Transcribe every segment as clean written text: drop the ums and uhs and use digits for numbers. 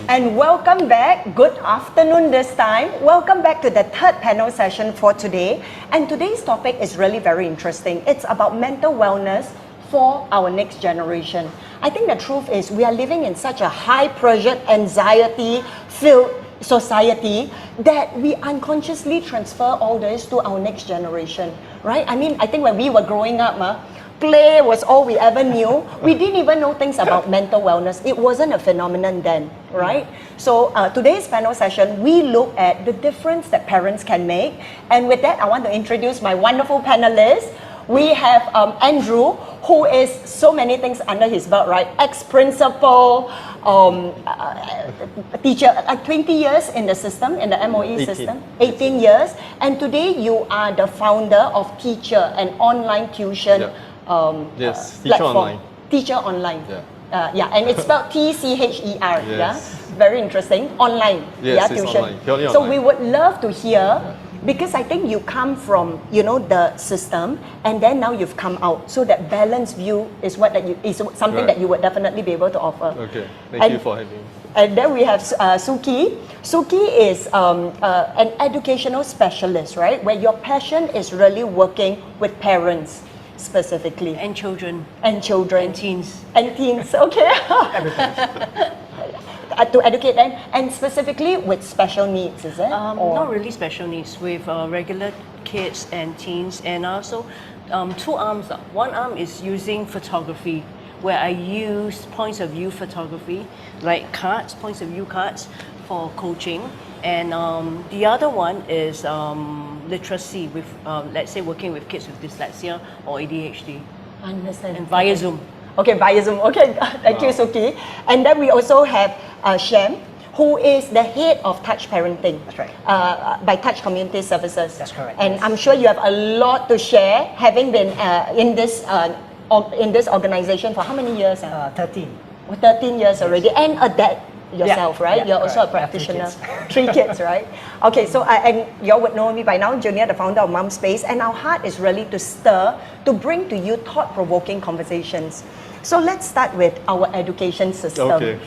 And welcome back. Good afternoon this time. Welcome back to the third panel session for today. And today's topic is really very interesting. It's about mental wellness for our next generation. I think the truth is we are living in such a high-pressured, anxiety-filled society that we unconsciously transfer all this to our next generation, right? I mean, I think when we were growing up, play was all we ever knew. We didn't even know things about mental wellness. It wasn't a phenomenon then, right? So today's panel session, we look at the difference that parents can make. And with that, I want to introduce my wonderful panelists. We have Andrew, who is so many things under his belt, right? Ex-principal, teacher, 20 years in the system, in the MOE system, 18 years. And today you are the founder of TCHER, an online tuition yes, platform. Online. TCHER Online. Yeah. And it's spelled TCHER. Yes. Yeah, very interesting. Online. Yes, tuition. it's online. Purely So online. we would love to hear. Because I think you come from, the system, and then now you've come out. So that balanced view is is something that you would definitely be able to offer. Okay, thank you for having me. And then we have SUKI. SUKI is an educational specialist, right? Where your passion is really working with parents specifically. And children. And children. And teens. And teens, okay. To educate them, and specifically with special needs, is it? Not really special needs, with regular kids and teens, and also two arms. One arm is using photography, where I use points of view photography, like cards, points of view cards for coaching. And the other one is literacy, with let's say working with kids with dyslexia or ADHD. Understand. And via Zoom. Okay, via Zoom. Okay, thank you, Suki. And then we also have SHEM, who is the head of Touch Parenting. That's right. By Touch Community Services. That's correct. And yes. I'm sure you have a lot to share, having been in this organization for how many years? 13. 13 years already, and a dad yourself, right? Yeah, You're also a correct. practitioner. I have 3 kids, right? Okay, so and y'all would know me by now, Junior, the founder of Mom Space, and our heart is really to stir, to bring to you thought-provoking conversations. So let's start with our education system. Okay.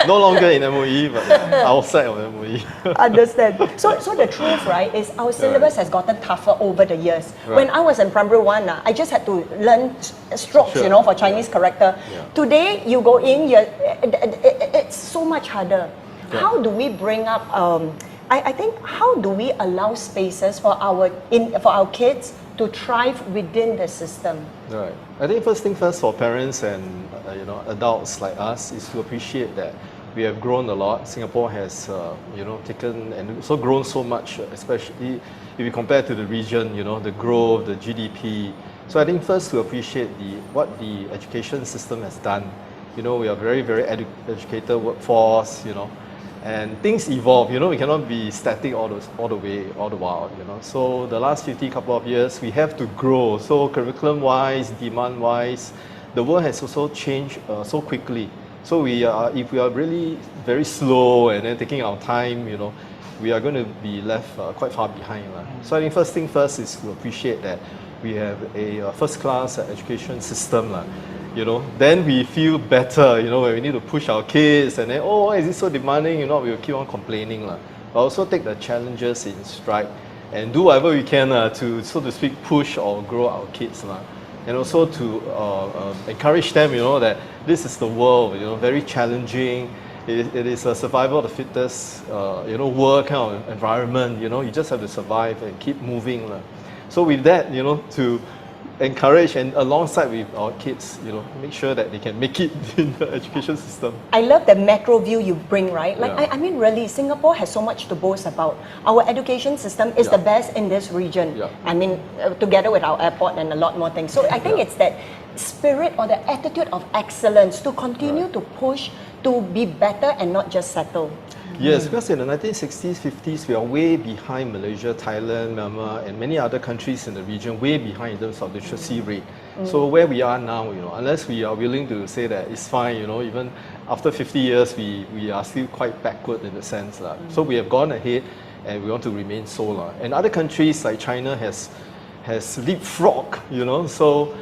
No longer in MOE, but outside of MOE. Understand. So the truth, right, is our syllabus has gotten tougher over the years. Right. When I was in primary 1, I just had to learn strokes, Sure. for Chinese character. Yeah. Today, you go in, it's so much harder. Yeah. How do we bring up, I think, how do we allow spaces for our kids to thrive within the system? Right. I think first thing first for parents and adults like us is to appreciate that we have grown a lot. Singapore has taken and also grown so much, especially if you compare to the region. The growth, the GDP. So I think first to appreciate what the education system has done. We are very very educated workforce. And things evolve, we cannot be static all the while, So the last couple of years, we have to grow. So curriculum-wise, demand-wise, the world has also changed so quickly. So if we are really very slow and then taking our time, we are going to be left quite far behind. So I think first thing first is to appreciate that we have a first-class education system. Then we feel better, when we need to push our kids and then, why is it so demanding? We will keep on complaining. But also take the challenges in stride and do whatever we can to, so to speak, push or grow our kids. And also to encourage them, that this is the world, very challenging. It is a survival of the fittest, world kind of environment. You just have to survive and keep moving. So with that, to encourage and alongside with our kids, make sure that they can make it in the education system. I love the macro view you bring, right? Like, Yeah. I mean, really, Singapore has so much to boast about. Our education system is Yeah. the best in this region. Yeah. I mean, together with our airport and a lot more things. So I think Yeah. it's that spirit or the attitude of excellence to continue Right. to push to be better and not just settle. Yes, because in the 1960s, 50s, we are way behind Malaysia, Thailand, Myanmar, and many other countries in the region, way behind in terms of literacy rate. So where we are now, unless we are willing to say that it's fine, even after 50 years, we are still quite backward in the sense. So we have gone ahead and we want to remain so. And other countries like China has leapfrogged, so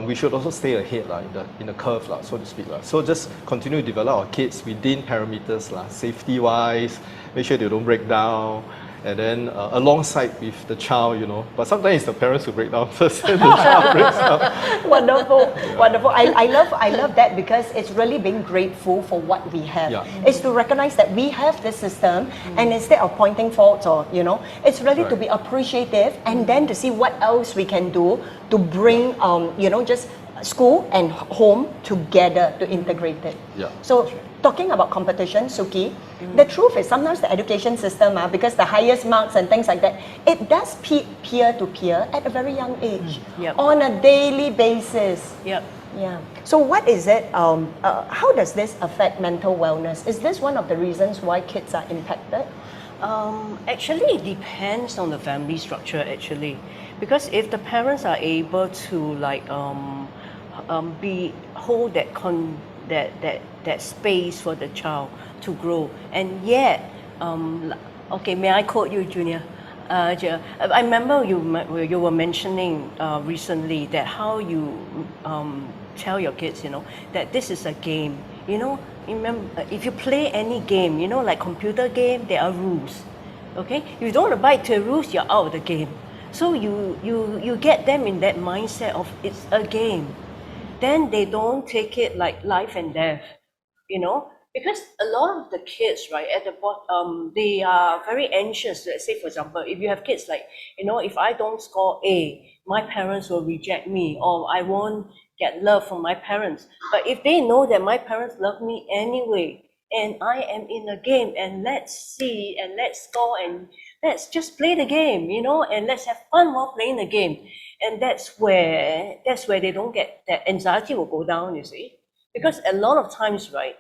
we should also stay ahead in the curve, so to speak. So just continue to develop our kids within parameters, safety-wise, make sure they don't break down, and then alongside with the child, but sometimes it's the parents who break down first and the child breaks down. Wonderful, wonderful. I love that, because it's really being grateful for what we have. Yeah. It's to recognize that we have this system, and instead of pointing faults or, it's really to be appreciative, and then to see what else we can do to bring, just school and home together to integrate it. Yeah. So talking about competition, Suki, the truth is sometimes the education system, because the highest marks and things like that, it does peer to peer at a very young age, Yep. on a daily basis. Yep. Yeah. So what is it? How does this affect mental wellness? Is this one of the reasons why kids are impacted? Actually, it depends on the family structure, actually, because if the parents are able to hold that space for the child to grow, and yet, okay, may I quote you, Junior? I remember you were mentioning recently that how you tell your kids, that this is a game. Remember, if you play any game, like computer game, there are rules. Okay, if you don't abide to the rules, you're out of the game. So you get them in that mindset of it's a game. Then they don't take it like life and death, because a lot of the kids, right, at the bottom, they are very anxious. Let's say, for example, if you have kids like, if I don't score A, my parents will reject me, or I won't get love from my parents. But if they know that my parents love me anyway, and I am in a game, and let's see, and let's score, and let's just play the game, and let's have fun while playing the game. And that's where they don't get that anxiety will go down, you see. Because a lot of times, right,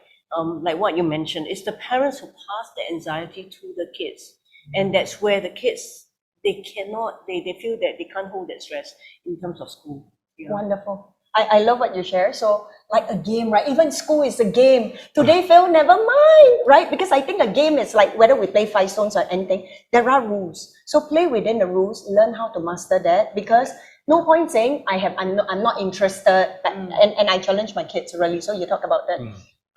like what you mentioned, it's the parents who pass the anxiety to the kids. And that's where the kids, they feel that they can't hold that stress in terms of school. Wonderful. I love what you share. So like a game, right? Even school is a game. Today fail, never mind, right? Because I think a game is like whether we play 5 stones or anything, there are rules. So play within the rules, learn how to master that, because no point saying I'm not interested, and I challenge my kids really. So you talk about that.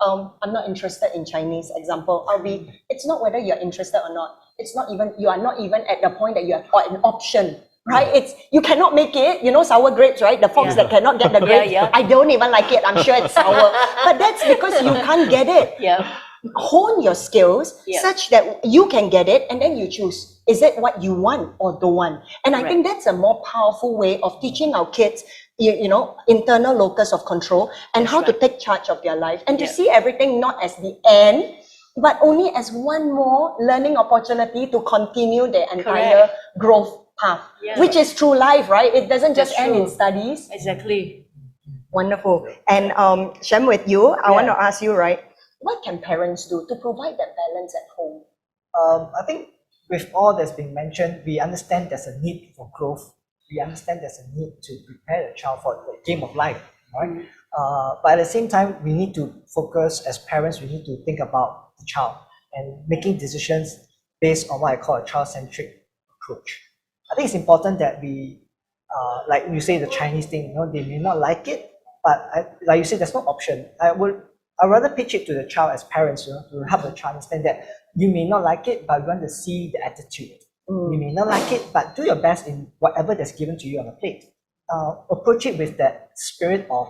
I'm not interested in Chinese, example. It's not whether you're interested or not. You are not even at the point that you have an option. Right? It's you cannot make it, sour grapes, right? The fox that cannot get the grapes. Yeah. I don't even like it. I'm sure it's sour. But that's because you can't get it. Yeah. Hone your skills such that you can get it, and then you choose. Is it what you want or don't want? And I think that's a more powerful way of teaching our kids, internal locus of control, and how to take charge of their life, and to see everything not as the end, but only as one more learning opportunity to continue their entire growth path, which is through life, right? It doesn't just end in studies. Exactly. Wonderful. And Shem, with you, I want to ask you, right? What can parents do to provide that balance at home? I think with all that's been mentioned, we understand there's a need for growth. We understand there's a need to prepare the child for the game of life, right? But at the same time, we need to focus as parents. We need to think about the child and making decisions based on what I call a child-centric approach. I think it's important that we, like you say, the Chinese thing, they may not like it, but like you say, there's no option. I'd rather pitch it to the child as parents, to help the child understand that you may not like it, but you want to see the attitude. You may not like it, but do your best in whatever that's given to you on the plate. Approach it with that spirit of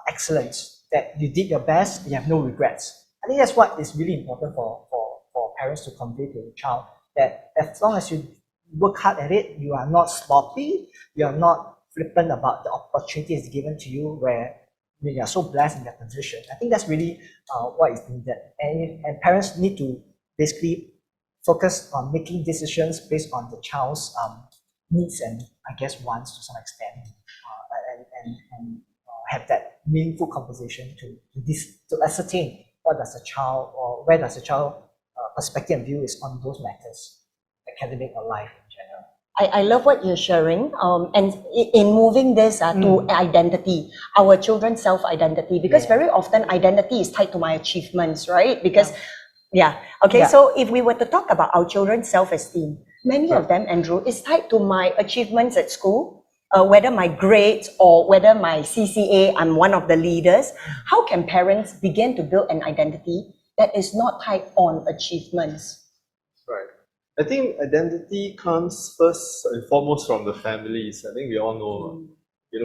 excellence, that you did your best, you have no regrets. I think that's what is really important for parents to convey to the child, that as long as you work hard at it, you are not sloppy, you are not flippant about the opportunities given to you where you are so blessed in that position. I think that's really what is needed. And parents need to basically focus on making decisions based on the child's needs and, I guess, wants to some extent, and have that meaningful conversation to ascertain what does the child, or where does the child perspective and view is on those matters, academic or life in general. I love what you're sharing, and in moving this to identity, our children's self-identity, because very often identity is tied to my achievements, right? Because so if we were to talk about our children's self-esteem, many of them, Andrew, is tied to my achievements at school, whether my grades or whether my CCA, I'm one of the leaders, how can parents begin to build an identity that is not tied on achievements? Right. I think identity comes first and foremost from the families. I think we all know,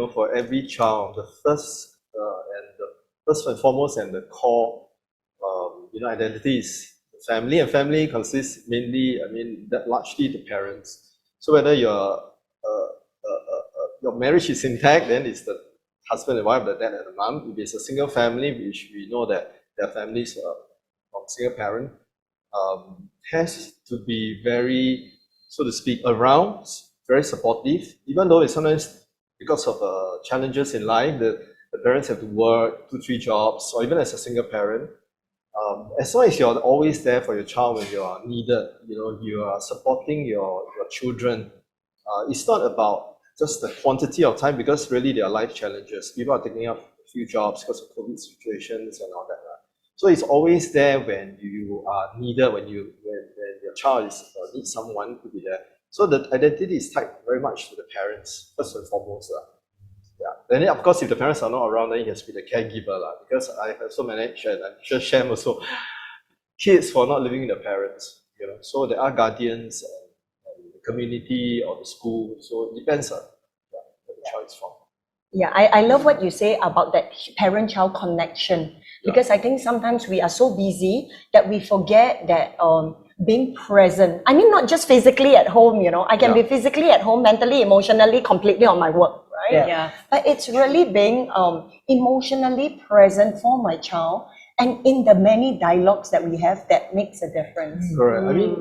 for every child, the first and foremost and the core, identity is the family, and family consists mainly, largely the parents. So whether your marriage is intact, then it's the husband and wife, the dad and the mom. If it's a single family, which we know that their families from single parent, has to be very, so to speak, around, very supportive, even though it's sometimes because of challenges in life, the parents have to work 2-3 jobs, or even as a single parent. As long as you're always there for your child when you are needed, you are supporting your children. It's not about just the quantity of time, because really there are life challenges. People are taking up a few jobs because of COVID situations and all that. Right? So it's always there when you are needed, when your child needs someone to be there. So the identity is tied very much to the parents, first and foremost. Yeah. Then of course, if the parents are not around, then he has to be the caregiver, because I have so managed, and I'm sure SHEM also, kids who are not living with the parents. So there are guardians and the community or the school. So it depends on where the child is from. Yeah, I love what you say about that parent-child connection, because I think sometimes we are so busy that we forget that being present. I mean, not just physically at home, I can be physically at home, mentally, emotionally, completely on my work, right? Yeah. But it's really being emotionally present for my child, and in the many dialogues that we have, that makes a difference. Correct.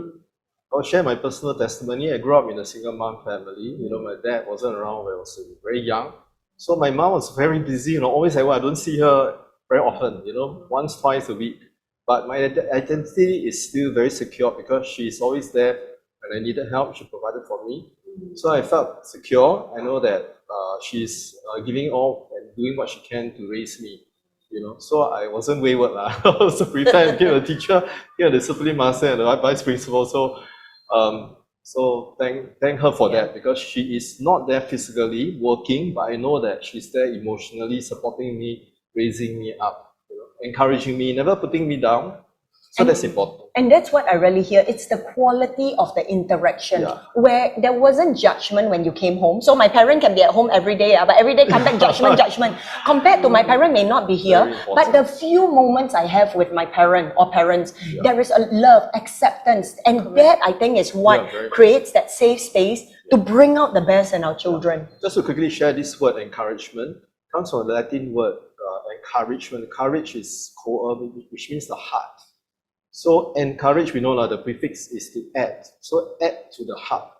I'll share my personal testimony. I grew up in a single mom family. My dad wasn't around when I was very young. So my mom was very busy, always at work. I don't see her very often, once, twice a week. But my identity is still very secure because she's always there when I needed help. She provided for me. So I felt secure. I know that she's giving all and doing what she can to raise me. So I wasn't wayward. I was prepared, became a teacher, became a discipline master and a vice principal. So thank her for that, because she is not there physically working, but I know that she's there emotionally supporting me, raising me up, encouraging me, never putting me down. So that's important. And that's what I really hear. It's the quality of the interaction, where there wasn't judgment when you came home. So my parent can be at home every day, but every day come back judgment. Compared to my parent may not be here, but the few moments I have with my parent or parents, there is a love, acceptance, and that I think is what creates that safe space to bring out the best in our children. Just to quickly share, this word encouragement comes from the Latin word encouragement. Courage is which means the heart. So encourage, we know the prefix is to add. So add to the heart.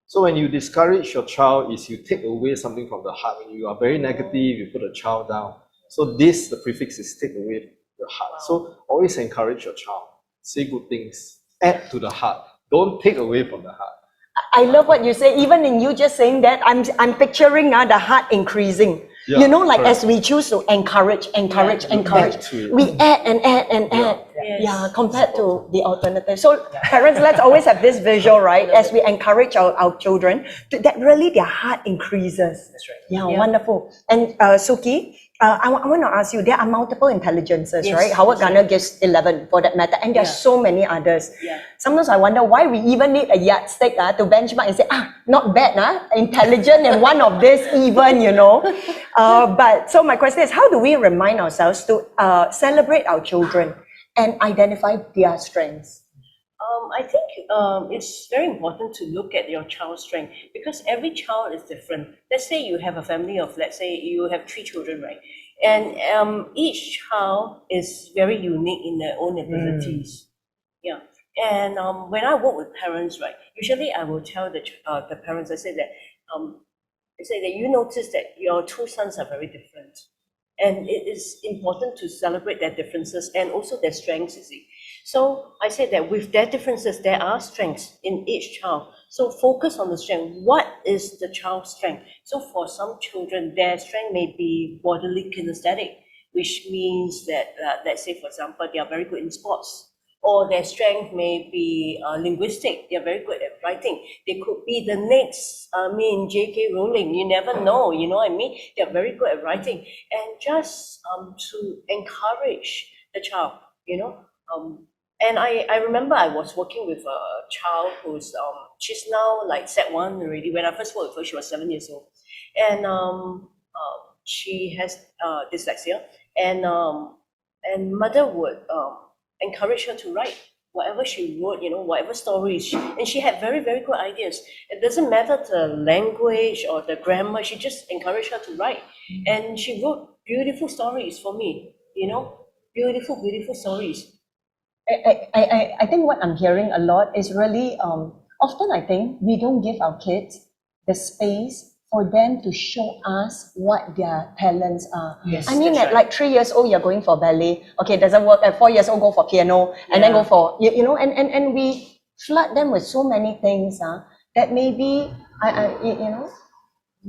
So when you discourage your child, is you take away something from the heart. When you are very negative, you put a child down. So the prefix is take away your heart. So always encourage your child. Say good things. Add to the heart. Don't take away from the heart. I love what you say. Even in you just saying that, I'm picturing the heart increasing. Correct. As we choose to encourage, we add and add. Yes. Compared to the alternative. So parents, let's always have this visual, right? As we encourage our children, that really their heart increases. That's right. Yeah, wonderful. And Suki, I want to ask you, there are multiple intelligences, right? Howard Gardner gives 11 for that matter, and there are so many others. Sometimes I wonder why we even need a yardstick to benchmark and say, not bad, intelligent and one of this even, But so my question is, how do we remind ourselves to celebrate our children and identify their strengths? I think it's very important to look at your child's strength, because every child is different. Let's say you have a family of, let's say you have 3 children, right? And each child is very unique in their own abilities. Yeah. And when I work with parents, right, usually I will tell the parents, I say that you notice that your 2 sons are very different. And it is important to celebrate their differences and also their strengths, you see. So I said that with their differences, there are strengths in each child. So focus on the strength. What is the child's strength? So for some children, their strength may be bodily kinesthetic, which means that, let's say, for example, they are very good in sports, or their strength may be linguistic. They're very good at writing. They could be the next, J.K. Rowling. You never know, you know what I mean? They're very good at writing. And just to encourage the child, you know. And I remember I was working with a child who's, she's now like Set 1 already. When I first worked with her, she was 7 years old. And she has dyslexia. And mother would encourage her to write whatever she wrote, you know, whatever stories. And she had very, very good ideas. It doesn't matter the language or the grammar, she just encouraged her to write. And she wrote beautiful stories for me, you know, beautiful, beautiful stories. I think what I'm hearing a lot is really, often I think we don't give our kids the space for them to show us what their talents are. Yes, I mean, that's at right. like 3 years old, you're going for ballet. Okay, doesn't work. At 4 years old, go for piano, and then Yeah. go for, you know, and we flood them with so many things that maybe, you know,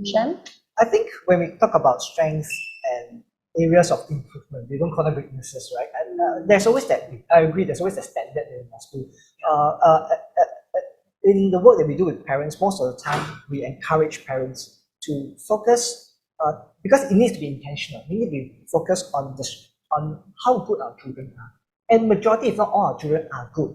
Shem? I think when we talk about strengths and areas of improvement, we don't call them weaknesses, right? And there's always that, I agree, there's always a standard that we must do. In the work that we do with parents, most of the time we encourage parents to focus, because it needs to be intentional. We need to be focused on how good our children are. And majority, if not all, our children are good.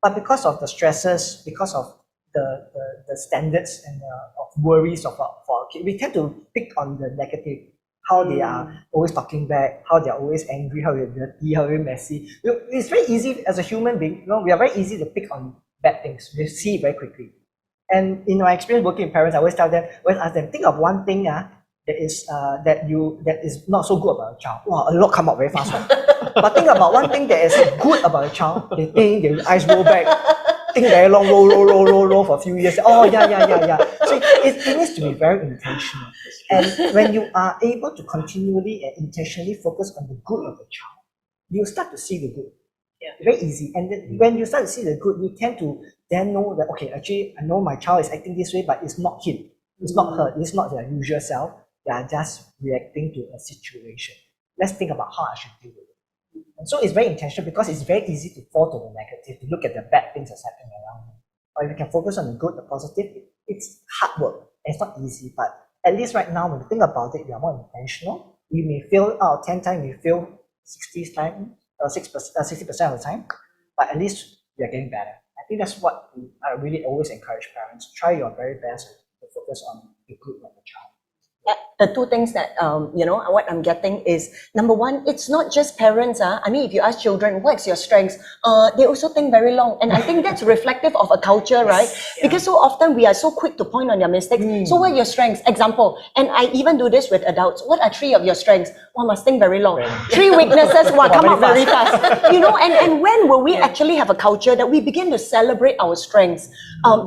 But because of the stresses, because of the standards and of worries for our kids, we tend to pick on the negative. How they are always talking back, how they are always angry, how they're dirty, how they're messy. It's very easy as a human being, you know, we are very easy to pick on bad things. We see it very quickly. And in my experience working with parents, I always ask them, think of one thing that is not so good about a child. Wow, a lot come out very fast. Right? But think about one thing that is good about a child. They think, their eyes roll back, think very long, roll for a few years. Oh, yeah. So it needs to be very intentional. And when you are able to continually and intentionally focus on the good of the child, you start to see the good. Yeah. Very easy. And then when you start to see the good, you tend to then know that, okay, actually, I know my child is acting this way, but it's not him. It's not her. It's not their usual self. They are just reacting to a situation. Let's think about how I should deal with it. And so it's very intentional because it's very easy to fall to the negative, to look at the bad things that's happening around you. Or if you can focus on the good, the positive, it's hard work. It's not easy, but at least right now, when you think about it, you are more intentional. You may fail out of 10 times, you fail 60 times, 60% of the time, but at least you're getting better. I think that's what I really always encourage parents. Try your very best to focus on the good of the child. The two things that, you know, what I'm getting is, number one, it's not just parents. I mean, if you ask children, what's your strengths? They also think very long. And I think that's reflective of a culture, right? Yeah. Because so often we are so quick to point on your mistakes. So what are your strengths? Example, and I even do this with adults. What are 3 of your strengths? Well, must think very long. 3 weaknesses, come out very fast. You know, and when will we actually have a culture that we begin to celebrate our strengths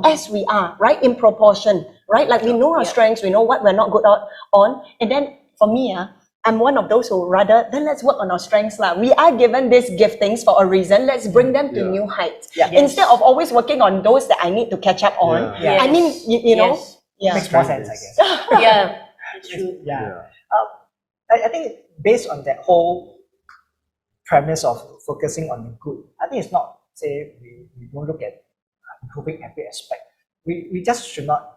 as we are, right? In proportion. Right? Like we know our strengths, we know what we're not good on. And then for me, I'm one of those who rather, then let's work on our strengths. We are given these giftings for a reason. Let's bring them to new heights. Yeah. Instead of always working on those that I need to catch up on. Yeah. I mean, you know. Yes. Makes more sense, I guess. Yeah, it's true. Yeah. I think based on that whole premise of focusing on the good, I think it's not, say, we don't look at improving every aspect. We just should not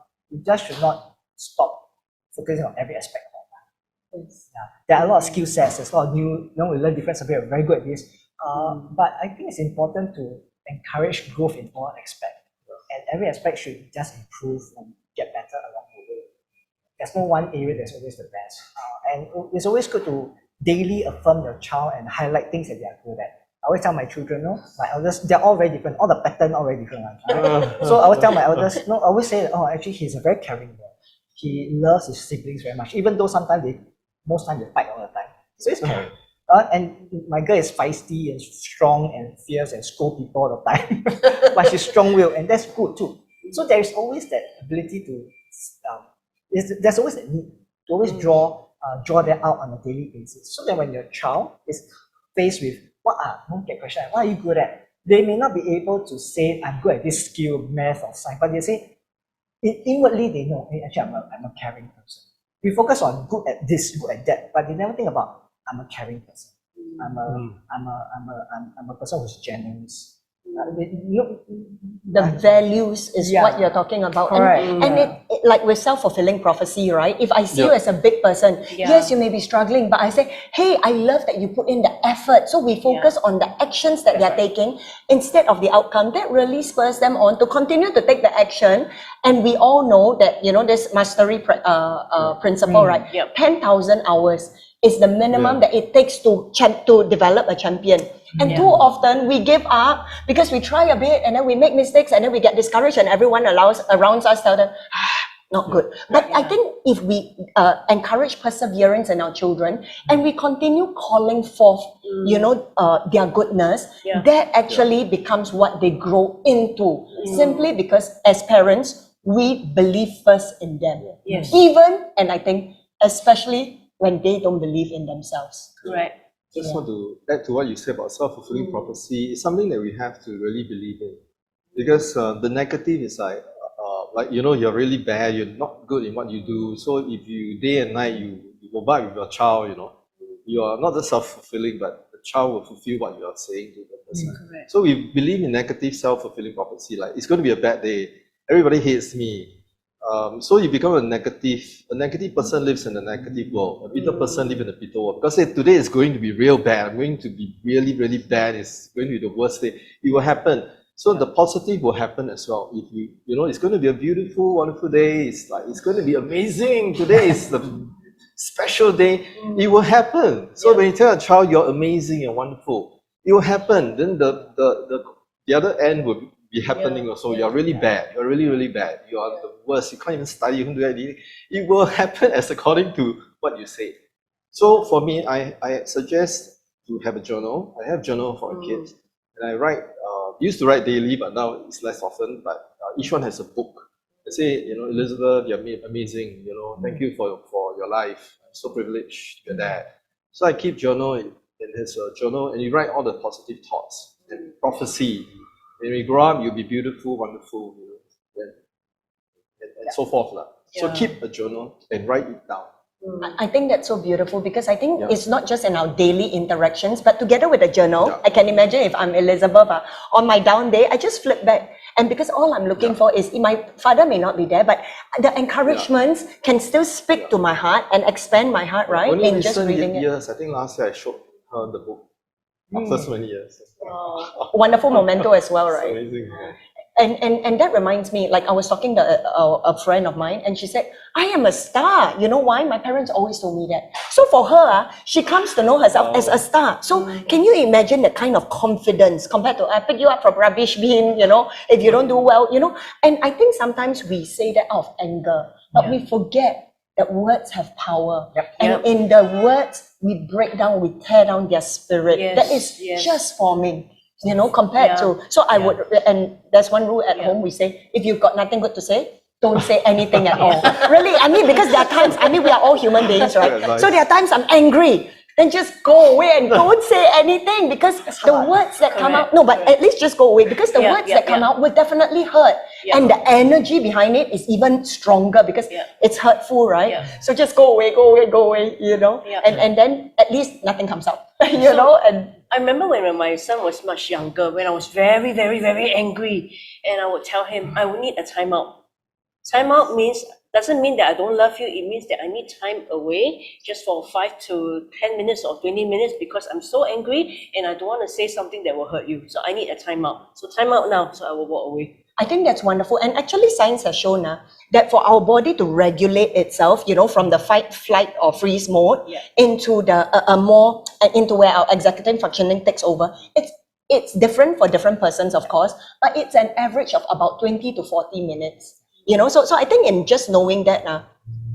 stop focusing on every aspect of our life. Yes. Yeah. There are a lot of skill sets, there's a lot of new, we learn different subjects, we're very good at this. But I think it's important to encourage growth in all aspects. And every aspect should just improve and get better along the way. There's no one area that's always the best. And it's always good to daily affirm your child and highlight things that they are good at. I always tell my children, my elders, they're all very different. All the pattern all very different. Right? So I always tell my elders, I always say, actually he's a very caring boy. He loves his siblings very much, even though most times they fight all the time. So he's caring. And my girl is feisty and strong and fierce and scold people all the time. But she's strong-willed, and that's good too. So there is always that ability to, there's always a need to always draw that out on a daily basis. So that when your child is faced with, what are you good at? They may not be able to say, I'm good at this skill, math or science, but they say, inwardly they know, hey, actually I'm a caring person. We focus on good at this, good at that, but they never think about, I'm a caring person. I'm a person who's generous. The values is Yeah. what you're talking about. Correct. And it like with self-fulfilling prophecy, right? If I see you Yeah. as a big person, Yeah. yes, you may be struggling, but I say, hey, I love that you put in the effort. So we focus on the actions that they're taking instead of the outcome. That really spurs them on to continue to take the action. And we all know that, this mastery principle, right? Yep. 10,000 hours is the minimum that it takes to develop a champion. And too often we give up because we try a bit and then we make mistakes and then we get discouraged and everyone around us tell them, not good. But I think if we encourage perseverance in our children and we continue calling forth, their goodness, that actually becomes what they grow into. Simply because as parents, we believe first in them. Yes. Even, and I think especially when they don't believe in themselves. Right. Just want to add to what you said about self-fulfilling prophecy. It's something that we have to really believe in, because the negative is like you're really bad, you're not good in what you do. So if you day and night you provide with your child, you are not just self-fulfilling, but the child will fulfill what you are saying to the person. Correct. So we believe in negative self-fulfilling prophecy, like it's going to be a bad day, everybody hates me. So you become a negative person lives in a negative world, a bitter person lives in a bitter world. Because today is going to be real bad, I'm going to be really, really bad, it's going to be the worst day. It will happen. So the positive will happen as well. If it's going to be a beautiful, wonderful day, it's going to be amazing, today is the special day, it will happen. So when you tell a child you're amazing and wonderful, it will happen. Then the other end will be happening also. You're really bad. You're really, really bad. You are the worst. You can't even study. You can't do anything. It will happen as according to what you say. So for me, I suggest to have a journal. I have a journal for my kids, and I write. Used to write daily, but now it's less often. But each one has a book. I say, Elizabeth, you're amazing. Thank you for your life. I'm so privileged you're dad. So I keep journal in his journal, and you write all the positive thoughts and prophecy. When we grow up, you'll be beautiful, wonderful, and so forth. So keep a journal and write it down. I think that's so beautiful because I think it's not just in our daily interactions, but together with a journal, I can imagine if I'm Elizabeth, on my down day, I just flip back. And because all I'm looking for is, my father may not be there, but the encouragements can still speak to my heart and expand my heart, right? Only in just reading it. years, I think last year I showed her the book. After so many years. Wonderful memento as well, right? Amazing. And that reminds me, like I was talking to a friend of mine, and she said, I am a star. You know why? My parents always told me that. So for her, she comes to know herself as a star. So can you imagine the kind of confidence compared to, I pick you up from rubbish bin, if you don't do well, And I think sometimes we say that out of anger, but we forget that words have power. And in the words, we break down, we tear down their spirit. That is just forming. Compared to, so I would, and there's one rule at home, we say, if you've got nothing good to say, don't say anything at all. Really, because there are times, we are all human beings, right? So there are times I'm angry, then just go away and don't say anything because the words that come out, no, but at least just go away because the words that come out will definitely hurt. And the energy behind it is even stronger because it's hurtful, right? So just go away, and then at least nothing comes out, and I remember when my son was much younger, when I was very, very, very angry, and I would tell him, I would need a timeout. Timeout doesn't mean that I don't love you. It means that I need time away just for 5 to 10 minutes or 20 minutes because I'm so angry and I don't want to say something that will hurt you. So I need a timeout. So timeout now, so I will walk away. I think that's wonderful. And actually science has shown that for our body to regulate itself, from the fight, flight or freeze mode into the into where our executive functioning takes over, it's different for different persons, of course, but it's an average of about 20 to 40 minutes. So I think in just knowing that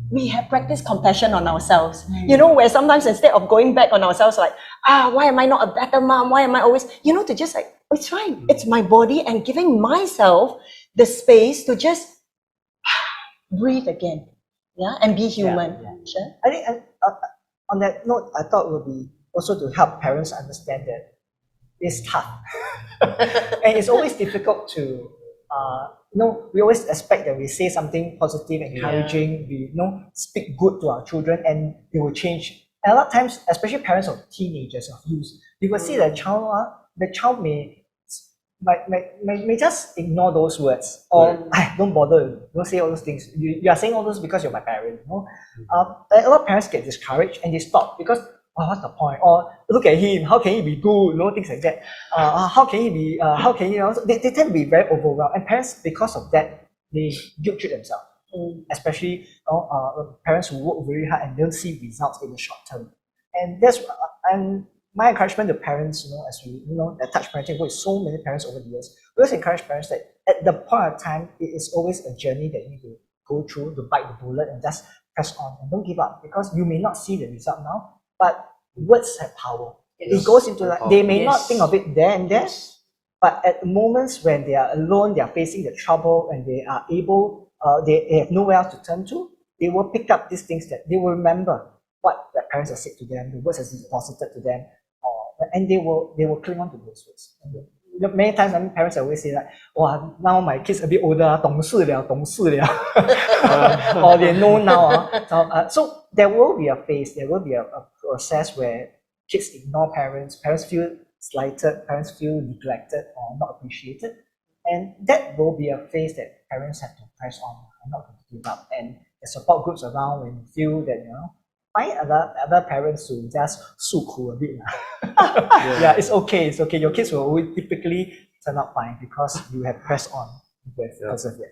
we have practiced compassion on ourselves. Where sometimes instead of going back on ourselves like, why am I not a better mom? Why am I always, to just like, it's fine. It's my body, and giving myself the space to just breathe again. And be human. Sure. I think on that note, I thought it would be also to help parents understand that it's tough. And it's always difficult to, we always expect that we say something positive, encouraging, we speak good to our children and they will change. a lot of times, especially parents of teenagers, of youth, you will see the child may just ignore those words, or don't bother, don't say all those things. You are saying all those because you're my parent. A lot of parents get discouraged and they stop because, what's the point? Or look at him, how can he be good? Things like that. How can he be? How can he? They tend to be very overwhelmed, and parents, because of that, they guilt trip themselves. Especially parents who work very hard and don't see results in the short term. And my encouragement to parents, as we at Touch Parenting work with so many parents over the years, we always encourage parents that at the point of time, it is always a journey that you need to go through, to bite the bullet and just press on and don't give up, because you may not see the result now, but words have power. It goes into like, they may not think of it there and there, but at the moments when they are alone, they are facing the trouble, and they are able, they have nowhere else to turn to, they will pick up these things that they will remember what their parents have said to them, the words have been deposited to them, and they will cling on to those words. Many times, parents always say like, now my kids a bit older, 懂事了, or they know now. So there will be a phase, there will be a process where kids ignore parents feel slighted, parents feel neglected or not appreciated. And that will be a phase that parents have to press on and not to give up. And the support groups around when you feel that, find other parents to just 诉苦 a bit. It's okay. Your kids will always typically turn out fine because you have pressed on with persevere.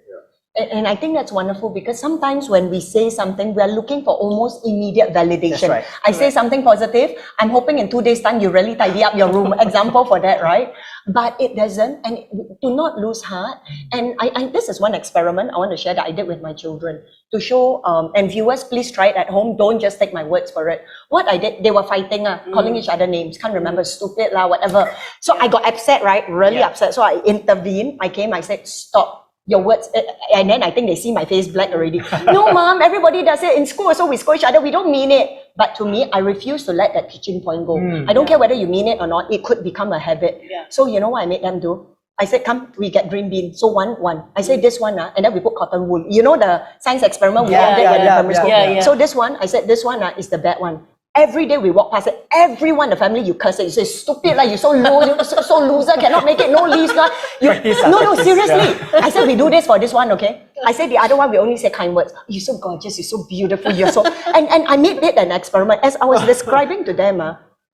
And I think that's wonderful, because sometimes when we say something, we are looking for almost immediate validation. That's right. I say something positive, I'm hoping in 2 days' time you really tidy up your room. Example for that, right? But it doesn't, and do not lose heart. And this is one experiment I want to share that I did with my children to show, and viewers, please try it at home. Don't just take my words for it. What I did, they were fighting, calling each other names. Can't remember, stupid lah, whatever. So I got upset, right? Really upset. So I intervened. I said, stop. Your words, and then I think they see my face black already. No, mom, everybody does it in school, so we scold each other. We don't mean it. But to me, I refuse to let that teaching point go. I don't care whether you mean it or not. It could become a habit. So you know what I made them do? I said, come, we get green bean. So one. I said, this one, and then we put cotton wool. You know the science experiment we all did when in primary school? So this one, I said, this one is the bad one. Every day we walk past it, everyone in the family, you curse it. You say, stupid, like you so low, so loser, cannot make it, no leaves. No, seriously. I said, we do this for this one, okay? I said, the other one, we only say kind words. You're so gorgeous, you're so beautiful, you're so... And I made it an experiment. As I was describing to them,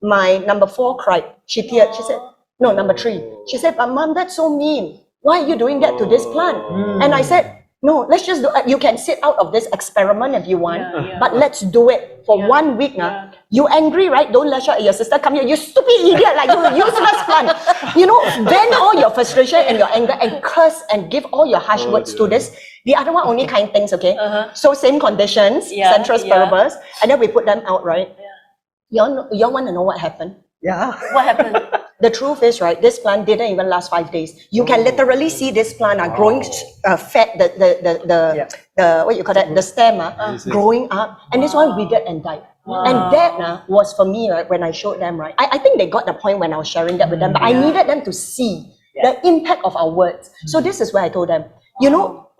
my number 4 cried. She teared. She said, no, number 3. She said, but mom, that's so mean. Why are you doing that to this plant? And I said, no, let's just do it. You can sit out of this experiment if you want, but let's do it for 1 week. You angry, right? Don't lash out at your sister. Come here, you stupid idiot, like you useless plant. Vent all your frustration and your anger and curse and give all your harsh words to this. The other one, only kind things, okay? So same conditions, centrus paribus, and then we put them out, right? Y'all want to know what happened? Yeah. What happened? The truth is, right, this plant didn't even last 5 days. You can literally see this plant growing fat, the what you call that, the stem growing up, and this one withered and died. And that was for me, right, when I showed them, right, I think they got the point when I was sharing that with them, but I needed them to see the impact of our words. So this is where I told them,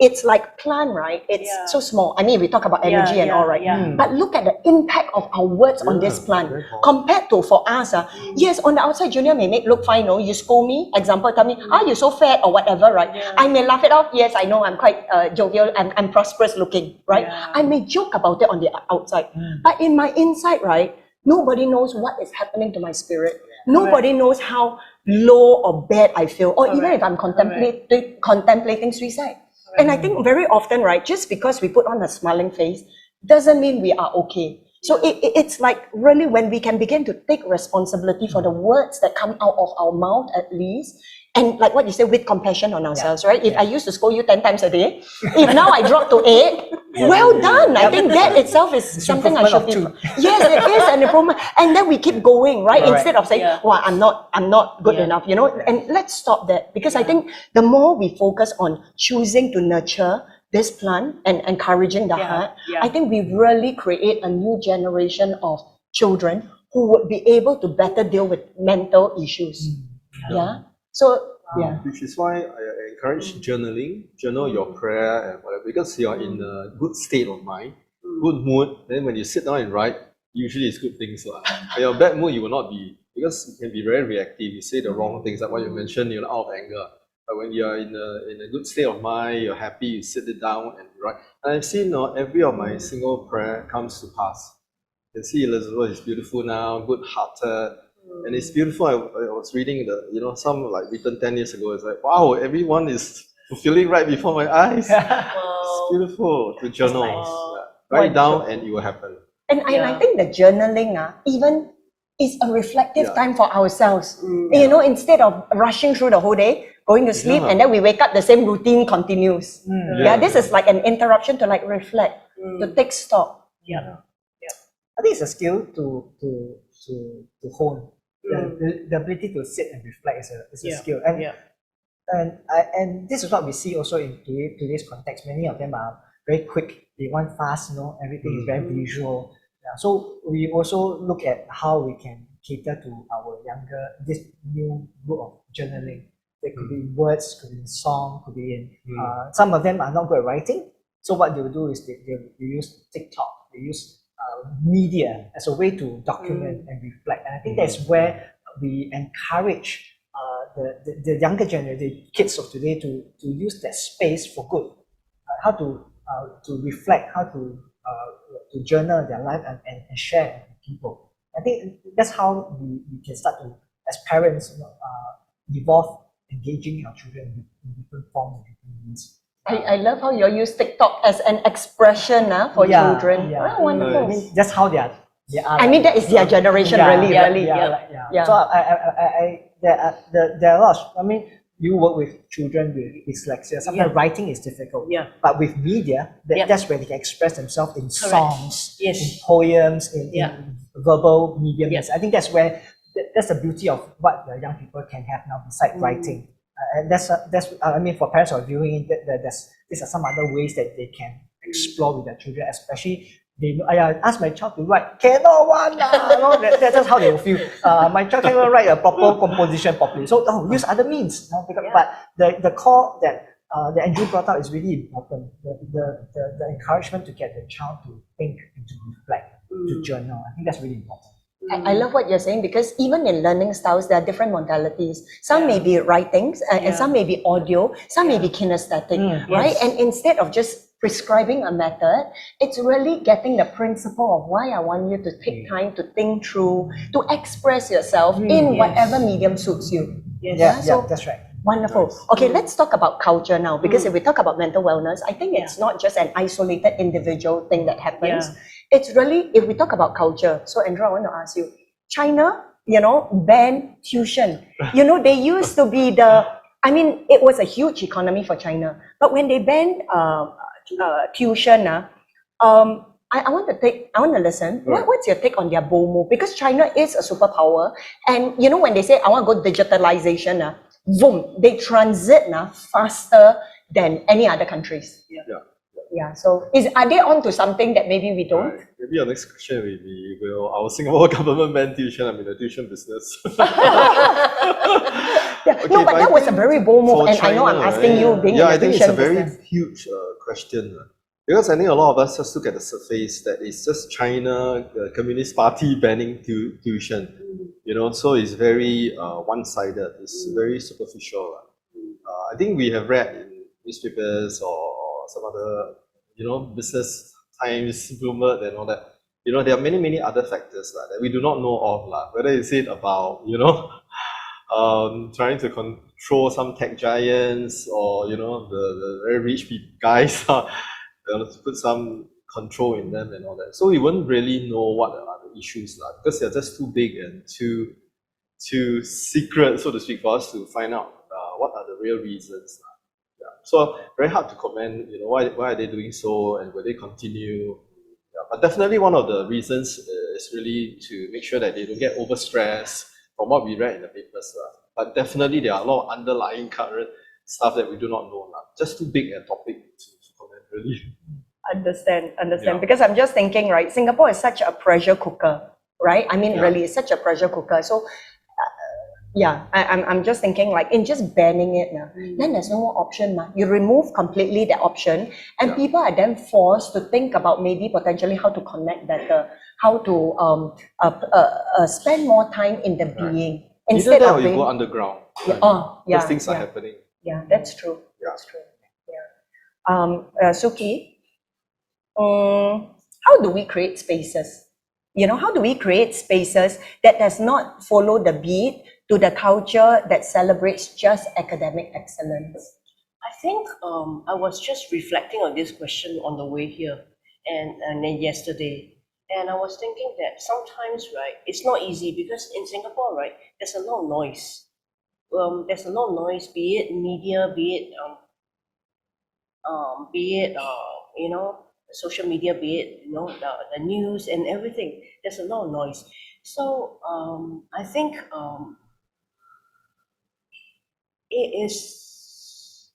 it's like plant, right? It's so small. I mean, we talk about energy and all, right? But look at the impact of our words on this plant compared to for us. Yes, on the outside, Junior may look fine. You scold me. Example, tell me, you're so fat or whatever, right? I may laugh it off. Yes, I know I'm quite jovial. I'm prosperous looking, right? I may joke about it on the outside, but in my inside, right? Nobody knows what is happening to my spirit. Nobody knows how low or bad I feel, or even if I'm contemplating suicide. And I think very often, right, just because we put on a smiling face doesn't mean we are okay. So it's like really when we can begin to take responsibility for the words that come out of our mouth at least, and like what you say, with compassion on ourselves, right? If I used to scold you 10 times a day, if now I drop to 8, well done. I think that itself is something I should be. Yes, it is an improvement. And then we keep going, right? Instead of saying, well, I'm not good enough, and let's stop that, because I think the more we focus on choosing to nurture this plant and encouraging the heart, I think we really create a new generation of children who would be able to better deal with mental issues. So, Which is why I encourage journaling, journal your prayer and whatever, because you are in a good state of mind, good mood. Then when you sit down and write, usually it's good things. When you're bad mood, you will not be, because you can be very reactive. You say the wrong things, like what you mentioned, you're out of anger. But when you're in a good state of mind, you're happy, you sit it down and write. And I've seen every of my single prayer comes to pass. You can see Elizabeth is beautiful now, good-hearted. And it's beautiful. I was reading some like written 10 years ago. It's like, wow, everyone is fulfilling right before my eyes. It's beautiful to journal. nice. Write down and it will happen. And I think the journaling even is a reflective time for ourselves. You know, instead of rushing through the whole day, going to sleep, and then we wake up, the same routine continues. This is like an interruption to like reflect, to take stock. I think it's a skill to hone. The ability to sit and reflect is a skill. And this is what we see also in today's context. Many of them are very quick. They want fast, everything is very visual. So we also look at how we can cater to our this new group of journaling. There could be words, could be in song, could be in some of them are not good at writing. So what they'll do is they use TikTok, they use media as a way to document and reflect. And I think that's where we encourage the younger generation, the kids of today, to use that space for good. How to reflect, how to journal their life and share with people. I think that's how we can start to, as parents, evolve engaging our children in different forms and different means. I love how you use TikTok as an expression for children. Wonderful. I mean, that's how they are. I mean, that is their generation, really. So there are a lot of, I mean, you work with children with dyslexia. Sometimes writing is difficult. But with media, that's where they can express themselves in songs, in poems, in verbal mediums. I think that's where that's the beauty of what the young people can have now besides writing. And that's I mean, for parents who are viewing it, these are some other ways that they can explore with their children, especially I ask my child to write, cannot one that's how they will feel. My child cannot write a proper composition properly. So use other means. But the core that Andrew brought out is really important. The encouragement to get the child to think and to reflect, to journal. I think that's really important. I love what you're saying, because even in learning styles, there are different modalities. Some may be writings, and some may be audio, some may be kinesthetic, right? And instead of just prescribing a method, it's really getting the principle of why I want you to take time to think through, to express yourself in whatever medium suits you. So that's right. Wonderful. Okay, let's talk about culture now, because if we talk about mental wellness, I think it's not just an isolated individual thing that happens. It's really, if we talk about culture, so Andrew, I want to ask you, China, banned tuition. They used to be it was a huge economy for China, but when they banned tuition, I want to listen. What's your take on their BOMO? Because China is a superpower, and when they say I want to go digitalization, boom, they transit faster than any other countries. So are they on to something that maybe we don't? Right. Maybe our next question will be, will our Singapore government ban tuition? I'm in the tuition business. But that was a very bold move, and China, I know I'm asking you being in the I think it's a very business. huge question. Because I think a lot of us just look at the surface that it's just China, the Communist Party banning tuition. So it's very one-sided. It's very superficial. I think we have read in newspapers or some other, business times, Bloomberg and all that. There are many other factors that we do not know of. Whether it's about, trying to control some tech giants or, the very rich guys to put some control in them and all that. So we won't really know what are the issues because they're just too big and too secret, so to speak, for us to find out what are the real reasons. So very hard to comment, why are they doing so and will they continue? But definitely one of the reasons is really to make sure that they don't get overstressed from what we read in the papers. But definitely there are a lot of underlying current stuff that we do not know. Just too big a topic to comment, really. Understand. Because I'm just thinking, right, Singapore is such a pressure cooker, right? I mean, really, it's such a pressure cooker. So Yeah, I'm just thinking like in just banning it now, then there's no more option. You remove completely the option, and Yeah. people are then forced to think about maybe potentially how to connect better, how to spend more time in the being Either instead that or of you being. go underground. Yeah, oh, yeah, Those things are yeah. happening. Yeah, that's true. Yeah. That's true. Yeah. Suki, how do we create spaces? How do we create spaces that does not follow the beat to the culture that celebrates just academic excellence? I think I was just reflecting on this question on the way here and then yesterday. And I was thinking that sometimes, right, it's not easy because in Singapore, right, there's a lot of noise. There's a lot of noise, be it media, be it social media, be it the news and everything. There's a lot of noise. So I think it is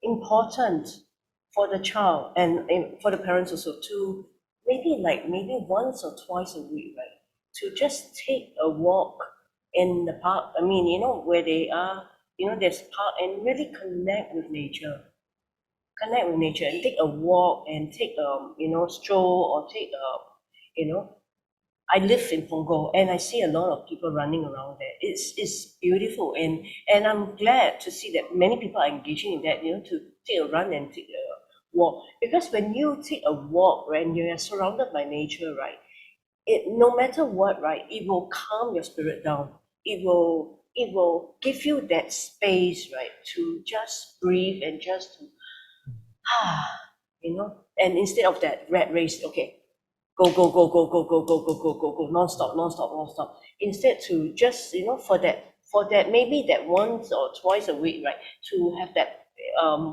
important for the child and for the parents also to maybe once or twice a week, right, to just take a walk in the park. I mean, where they are, there's park, and really connect with nature and take a walk and take stroll or take you know I live in Punggol and I see a lot of people running around there. It's beautiful, and I'm glad to see that many people are engaging in that, to take a run and take a walk. Because when you take a walk, right, and you are surrounded by nature, right, it no matter what, right, it will calm your spirit down. It will give you that space, right, to just breathe and just to and instead of that rat race, okay, go, go, go, go, go, go, go, go, go, go, go, non-stop, non-stop, non-stop. Instead to just, for that maybe that once or twice a week, right, to have that,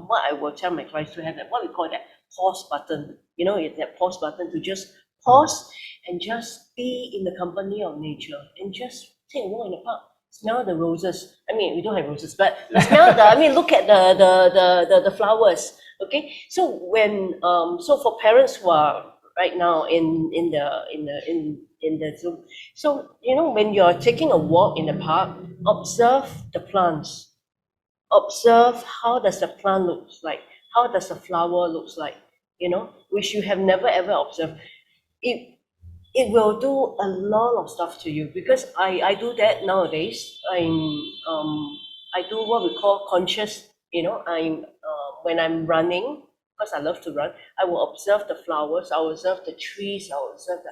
what I will tell my clients to have that, what we call that pause button, that pause button to just pause and just be in the company of nature and just take a walk in the park. Smell the roses. I mean, we don't have roses, but look at the flowers. Okay, so for parents who are right now in the Zoom. So when you're taking a walk in the park, observe the plants. Observe how does the plant looks like, how does the flower looks like, which you have never ever observed. It will do a lot of stuff to you because I do that nowadays. I do what we call conscious. When I'm running, because I love to run, I will observe the flowers, I will observe the trees, I will observe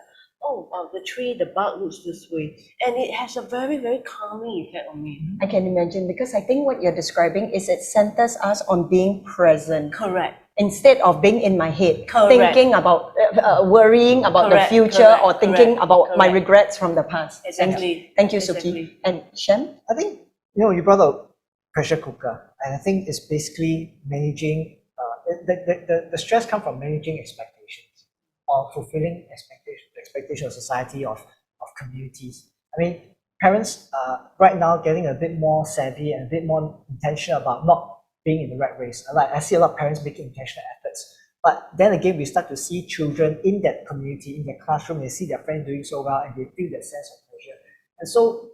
the tree, the bark looks this way, and it has a very, very calming effect on me. I can imagine, because I think what you're describing is it centers us on being present. Correct. Instead of being in my head, Correct. thinking about, worrying about Correct, the future, correct, or thinking correct, about my correct. regrets from the past. Exactly. Thank you, Exactly. Suki. And Shem? I think, you brought up pressure cooker, and I think it's basically managing, the stress comes from managing expectations or fulfilling expectation of society, of communities. I mean, parents are right now getting a bit more savvy and a bit more intentional about not being in the rat race. Like I see a lot of parents making intentional efforts. But then again, we start to see children in that community, in their classroom, they see their friends doing so well and they feel that sense of pressure. And so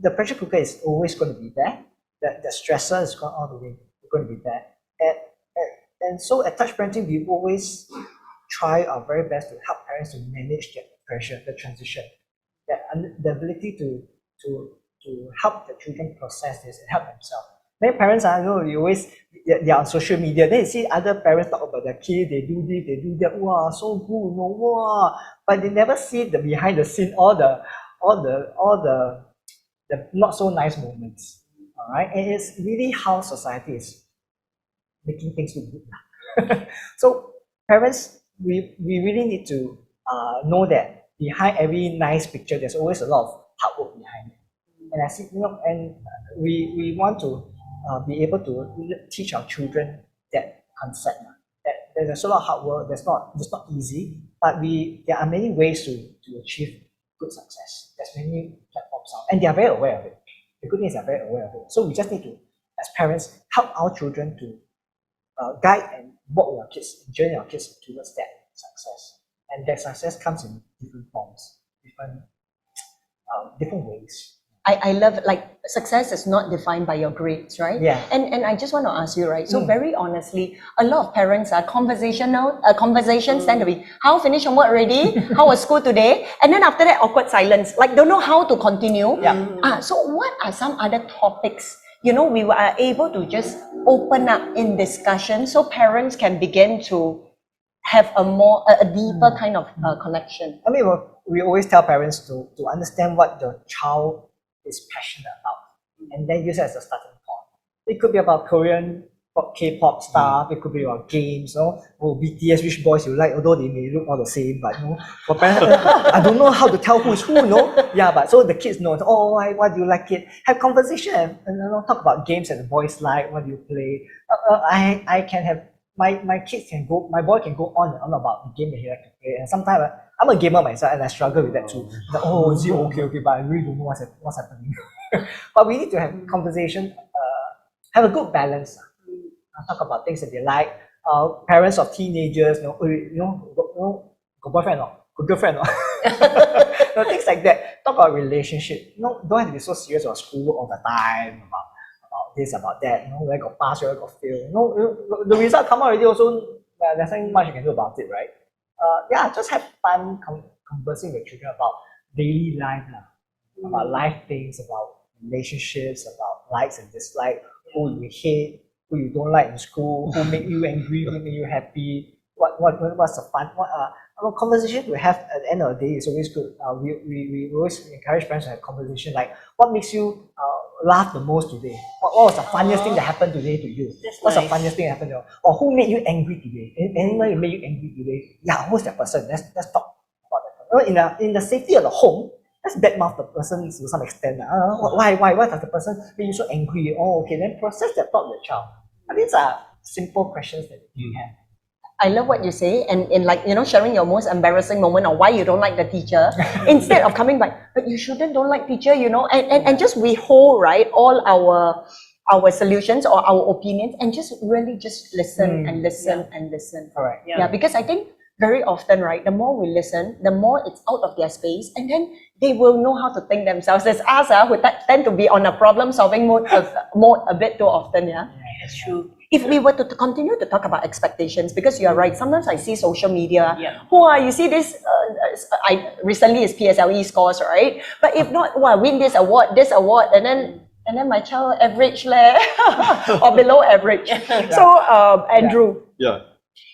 the pressure cooker is always going to be there. The stressor is going all the way going to be there. And so at Touch Parenting, we always try our very best to help parents to manage that pressure, the transition, the ability to help the children process this and help themselves. Many parents you always, they're on social media, then you see other parents talk about their kids, they do this, they do that, wow, so good, wow, but they never see the behind the scene, all the not so nice moments. All right, and it's really how society is making things look good. So parents, we really need to know that behind every nice picture, there's always a lot of hard work behind it. And I see, and we want to be able to teach our children that concept. That there's a lot of hard work. It's not easy, but there are many ways to achieve good success. There's many platforms out, and they are very aware of it. The good thing is they're very aware of it. So we just need to, as parents, help our children to guide and walk with our kids, journey our kids towards that success. And that success comes in different forms, different ways. I love, like, success is not defined by your grades, right? Yeah. And I just want to ask you, right? So very honestly, a lot of parents are conversations tend to be, how finish homework already? How was school today? And then after that, awkward silence, like don't know how to continue. Yeah. So what are some other topics, we are able to just open up in discussion so parents can begin to have a deeper kind of connection? I mean, we always tell parents to understand what the child is passionate about, and then use it as a starting point. It could be about Korean K-pop stuff. It could be about games. BTS, which boys you like, although they may look all the same, but for parents, I don't know how to tell who's who. Yeah, but so the kids know. Oh, why do you like it? Have conversation and talk about games that the boys like. What do you play? I can have. My kids can go, my boy can go on and on about the game that he likes to play. And sometimes I'm a gamer myself and I struggle with that too. Like, is it okay, but I really don't know what's happening. But we need to have conversation, have a good balance. Talk about things that they like. Parents of teenagers, got boyfriend or got girlfriend or things like that. Talk about relationship. Don't have to be so serious about school all the time, about this, about that, where got pass, where got fail. The result come out already also, there's nothing much you can do about it, right? Just have fun conversing with children about daily life, about life things, about relationships, about likes and dislikes, who you hate, who you don't like in school, who make you angry, who make you happy, what's the fun, conversation we have at the end of the day is always good. We always encourage parents to have conversation like, what makes you laugh the most today? What was the funniest thing that happened today to you? What's the funniest thing that happened to you? Or who made you angry today? Anyone who made you angry today? Yeah, who's that person? Let's talk about that person. In the safety of the home, let's badmouth the person to some extent. Why does the person make you so angry? Okay, then process that thought with the child. These are simple questions that you have. I love what you say, and in sharing your most embarrassing moment or why you don't like the teacher, instead of coming back, but you shouldn't don't like teacher, and just withhold, right, all our solutions or our opinions, and just really just listen and listen and listen. Correct. Yeah, because I think very often, right, the more we listen, the more it's out of their space, and then they will know how to think themselves. There's us who tend to be on a problem-solving mode a bit too often, yeah? That's true. If we were to continue to talk about expectations, because you're right, sometimes I see social media, Yeah. you see this, recently is PSLE scores, right? But if not, win this award, and then my child average or below average. So, Andrew. Yeah.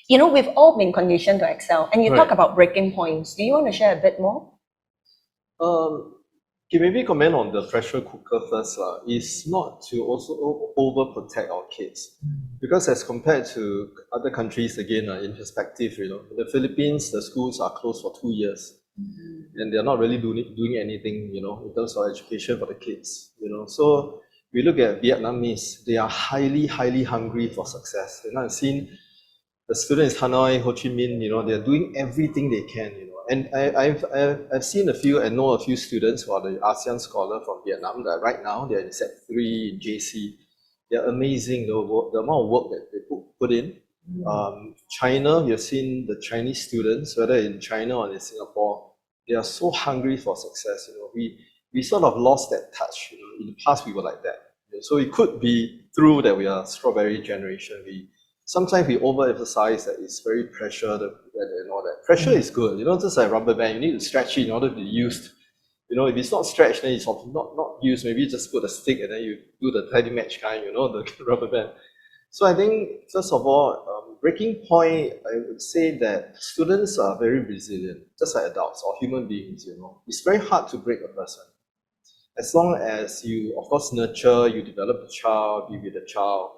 We've all been conditioned to excel, and you Right. talk about breaking points. Do you want to share a bit more? Okay, maybe comment on the pressure cooker first. Is not to also overprotect our kids. Because as compared to other countries, again, in perspective, in the Philippines, the schools are closed for 2 years. And they're not really doing anything, in terms of education for the kids. So we look at Vietnamese, they are highly, highly hungry for success. I've seen the students in Hanoi, Ho Chi Minh, they're doing everything they can, And I've seen a few and know a few students who are the ASEAN scholar from Vietnam that right now they're in Set 3 in JC. They're amazing, the amount of work that they put in. China, we have seen the Chinese students, whether in China or in Singapore, they are so hungry for success. We sort of lost that touch. In the past we were like that. So it could be through that we are strawberry generation. Sometimes we overemphasize that it's very pressured and all that. Pressure is good, just like rubber band, you need to stretch it in order to be used. If it's not stretched, then it's not used. Maybe you just put a stick and then you do the teddy match kind, the rubber band. So I think, first of all, breaking point, I would say that students are very resilient, just like adults or human beings, It's very hard to break a person. As long as you, of course, nurture, you develop the child, you be the child.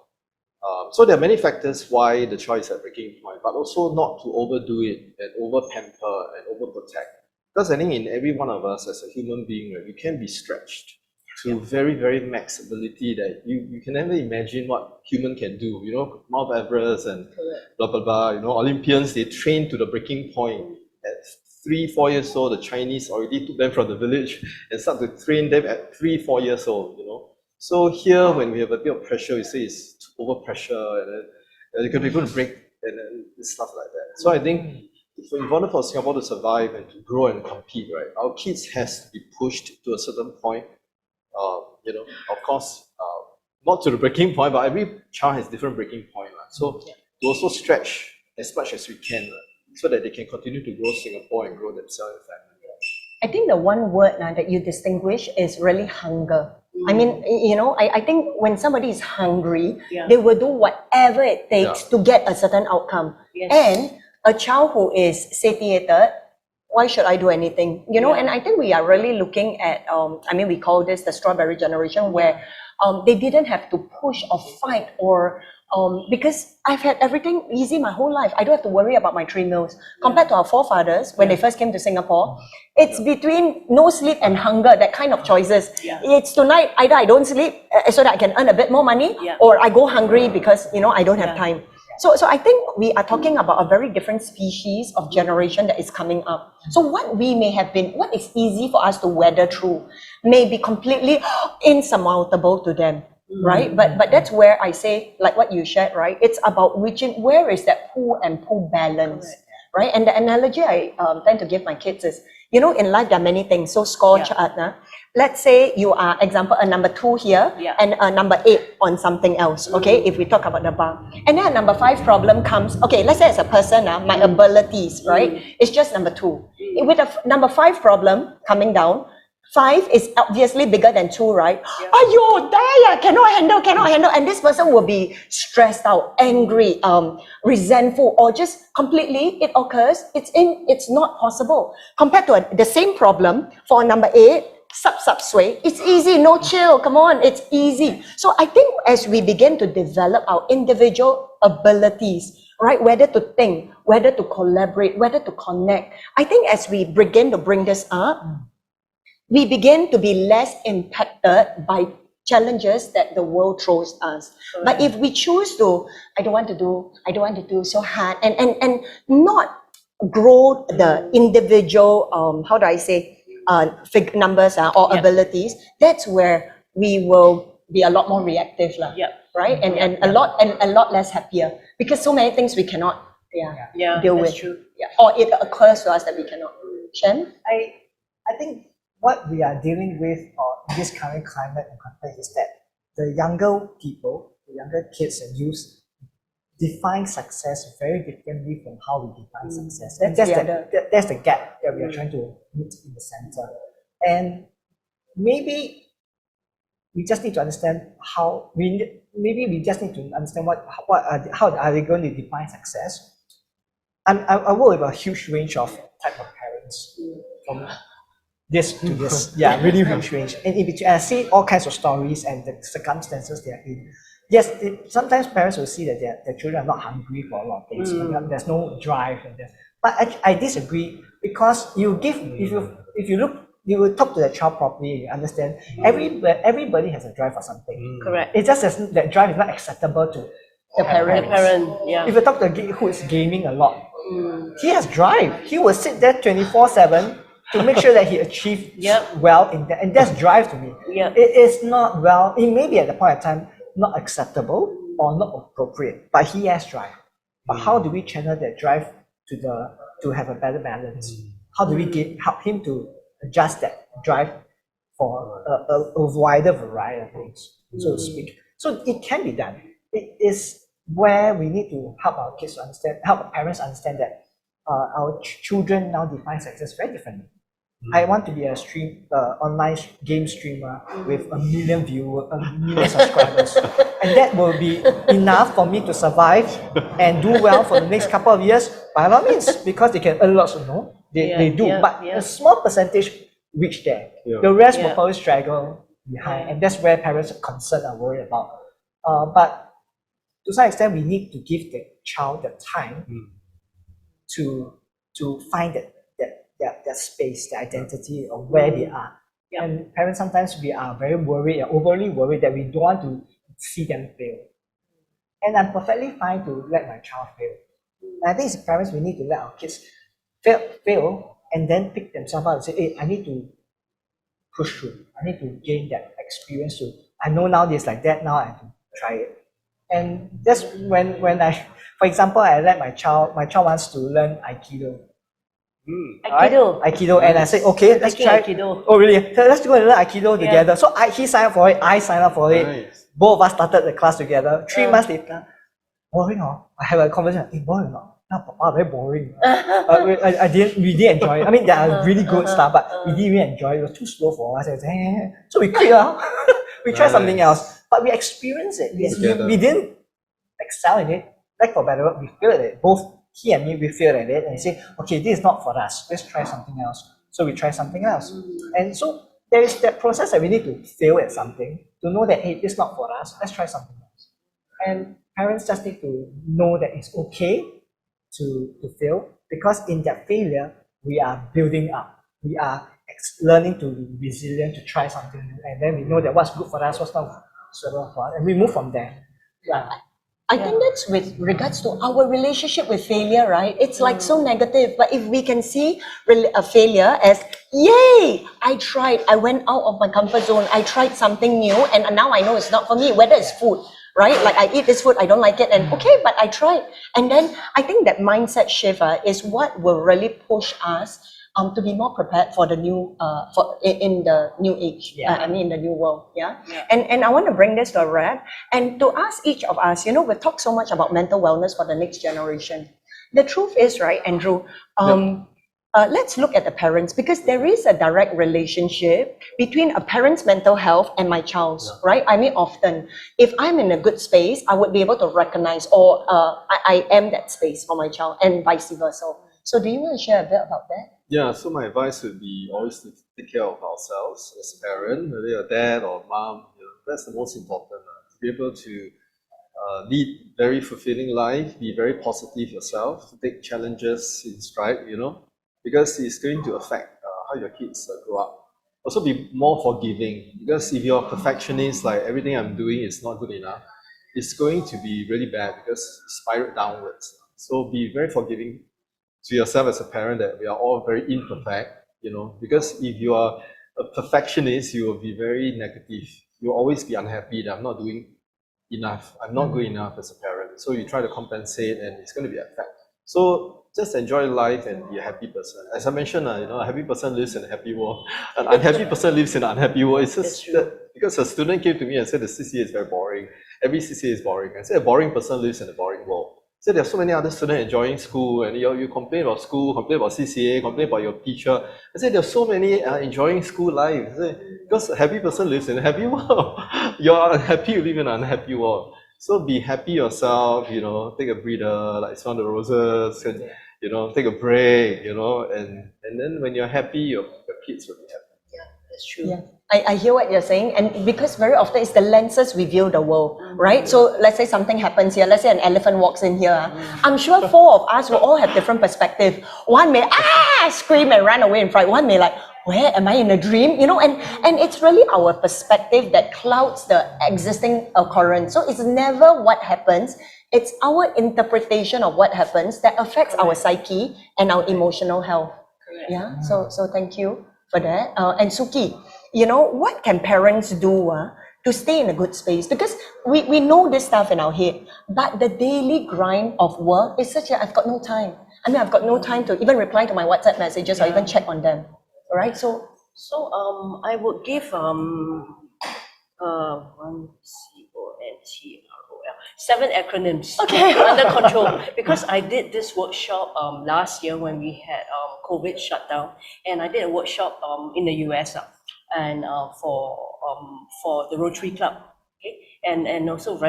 So there are many factors why the child is at breaking point, but also not to overdo it and over-pamper and over-protect. Because I think in every one of us as a human being, right, we can be stretched to very, very max ability that you can never imagine what human can do. Mount Everest and blah, blah, blah. Olympians, they train to the breaking point. At 3-4 years old, the Chinese already took them from the village and start to train them at 3-4 years old, So here, when we have a bit of pressure, we say it's over pressure, and then you can be able to break, and then stuff like that. So I think, in order for Singapore to survive and to grow and compete, right, our kids has to be pushed to a certain point you know, of course, not to the breaking point, but every child has different breaking point. So to also stretch as much as we can, so that they can continue to grow Singapore and grow themselves and family. I think the one word that you distinguish is really hunger. I mean, you know, I think when somebody is hungry, they will do whatever it takes to get a certain outcome. Yes. And a child who is satiated, why should I do anything? You know, and I think we are really looking at, I mean, we call this the strawberry generation, where they didn't have to push or fight or because I've had everything easy my whole life. I don't have to worry about my 3 meals. Compared to our forefathers, when they first came to Singapore, it's between no sleep and hunger, that kind of choices. It's tonight, either I don't sleep so that I can earn a bit more money, or I go hungry because, you know, I don't have time. So I think we are talking about a very different species of generation that is coming up. So what we may have been, what is easy for us to weather through may be completely insurmountable to them. Right, but that's where I say, like what you shared, right? It's about reaching where is that pull and pull balance, right? And the analogy I tend to give my kids is, you know, in life there are many things. So score chart, let's say you are, example, a number 2 here and a number 8 on something else. Okay, if we talk about the bar, and then a number 5 problem comes. Okay, let's say as a person, my abilities, right? It's just number 2. With a number 5 problem coming down. 5 is obviously bigger than 2, right? Ayo, die, cannot handle. And this person will be stressed out, angry, resentful, or just completely, it occurs, it's not possible. Compared to the same problem for number 8, sway, it's easy, no chill, come on, it's easy. So I think as we begin to develop our individual abilities, right, whether to think, whether to collaborate, whether to connect, I think as we begin to bring this up, we begin to be less impacted by challenges that the world throws us. But if we choose to, I don't want to do so hard, and not grow the individual, how do I say, numbers or abilities, that's where we will be a lot more reactive, right? And a lot less happier, because so many things we cannot deal with. True. Or it occurs to us that we cannot. Shen? I think what we are dealing with in this current climate and context is that the younger people, the younger kids and youth define success very differently from how we define success. That's the gap that we are trying to meet in the center. And maybe we just need to understand how we just need to understand how are they going to define success. I work with a huge range of type of parents, from this to this, really huge range. And in between, I see all kinds of stories and the circumstances they are in. Yes, sometimes parents will see that their children are not hungry for a lot of things. There's no drive, but I disagree, because if you will talk to the child properly, you understand. Everybody has a drive for something. Correct. It's just that drive is not acceptable to The parent. If you talk to a kid who is gaming a lot, he has drive. He will sit there 24/7 to make sure that he achieves well in that, and that's drive to me. It is not it may be at the point of time not acceptable or not appropriate, but he has drive. But how do we channel that drive to have a better balance? How do we help him to adjust that drive for a wider variety of things, so to speak? So it can be done. It is where we need to help our kids to understand, help parents understand that our children now define success very differently. I want to be a online game streamer with 1 million viewers, 1 million subscribers, and that will be enough for me to survive and do well for the next couple of years. By all means, because they can earn lots of they do, but a small percentage reach there. The rest will probably struggle behind, and that's where parents are concerned and worried about. But to some extent, we need to give the child the time to find that space, the identity of where they are. And parents, sometimes we are very worried, overly worried, that we don't want to see them fail. And I'm perfectly fine to let my child fail. And I think as parents, we need to let our kids fail and then pick themselves up and say, hey, I need to push through. I need to gain that experience. I know now this like that, now I have to try it. And that's when I, for example, I let my child wants to learn Aikido. Aikido. Aikido, and I said, okay, let's Taking try. Aikido. Oh, really? So let's go and learn Aikido together. So he signed up for it, I signed up for it. Nice. Both of us started the class together. 3 months later, boring, oh. I have a conversation. Hey, boring, oh. No, Papa, very boring. We didn't enjoy it. I mean, there are really good stuff, but we didn't really enjoy it. It was too slow for us. I said, so we quit. We tried something else, but we experienced it. We didn't excel in it. Like for better, we failed at it. Both he and me, we failed at it, and we say, okay, this is not for us. Let's try something else. So we try something else, and so there is that process that we need to fail at something to know that, hey, this is not for us. Let's try something else. And parents just need to know that it's okay to fail, because in that failure, we are building up. We are learning to be resilient, to try something new, and then we know that what's good for us, what's not suitable for us, and we move from there. Yeah. I think that's with regards to our relationship with failure, right? It's like so negative, but if we can see a failure as, yay, I tried, I went out of my comfort zone, I tried something new, and now I know it's not for me, whether it's food, right? Like I eat this food, I don't like it, and okay, but I tried. And then I think that mindset shift is what will really push us to be more prepared for the new, in the new age. I mean, in the new world. And I want to bring this to a wrap and to ask each of us. You know, we've talked so much about mental wellness for the next generation. The truth is, right, Andrew. Let's look at the parents, because there is a direct relationship between a parent's mental health and my child's, right? I mean, often, if I'm in a good space, I would be able to recognize, or I am that space for my child, and vice versa. So do you want to share a bit about that? Yeah, so my advice would be always to take care of ourselves as a parent, whether you're dad or mom. That's the most important. To be able to lead very fulfilling life, be very positive yourself, to take challenges in stride, because it's going to affect how your kids grow up. Also be more forgiving, because if you're a perfectionist, like everything I'm doing is not good enough, it's going to be really bad because it's spiral downwards. So be very forgiving to yourself as a parent, that we are all very imperfect, because if you are a perfectionist, you will be very negative. You'll always be unhappy that I'm not doing enough, I'm not good enough as a parent. So you try to compensate, and it's going to be effect. So just enjoy life and be a happy person. As I mentioned, a happy person lives in a happy world. An unhappy person lives in an unhappy world. It's just that because a student came to me and said the CCA is very boring. Every CCA is boring. I said a boring person lives in a boring world. So there are so many other students enjoying school, and you complain about school, complain about CCA, complain about your teacher. I said there are so many enjoying school life. I said, because a happy person lives in a happy world. You're unhappy, you live in an unhappy world. So be happy yourself, take a breather, like smell the roses, and, take a break, and then when you're happy, your kids will be happy. Yeah, that's true. Yeah. I hear what you're saying, and because very often it's the lenses we view the world, right? So let's say something happens here, let's say an elephant walks in here. I'm sure 4 of us will all have different perspective. One may scream and run away in fright. One may like, where am I in a dream? And it's really our perspective that clouds the existing occurrence. So it's never what happens. It's our interpretation of what happens that affects our psyche and our emotional health. Yeah. So thank you for that. And Suki, what can parents do to stay in a good space? Because we know this stuff in our head, but the daily grind of work is such I've got no time. I mean, I've got no time to even reply to my WhatsApp messages or even check on them. All right? So I would give one CONTROL 7 acronyms under control, because I did this workshop last year when we had COVID shutdown, and I did a workshop in the US and for the Rotary Club, and also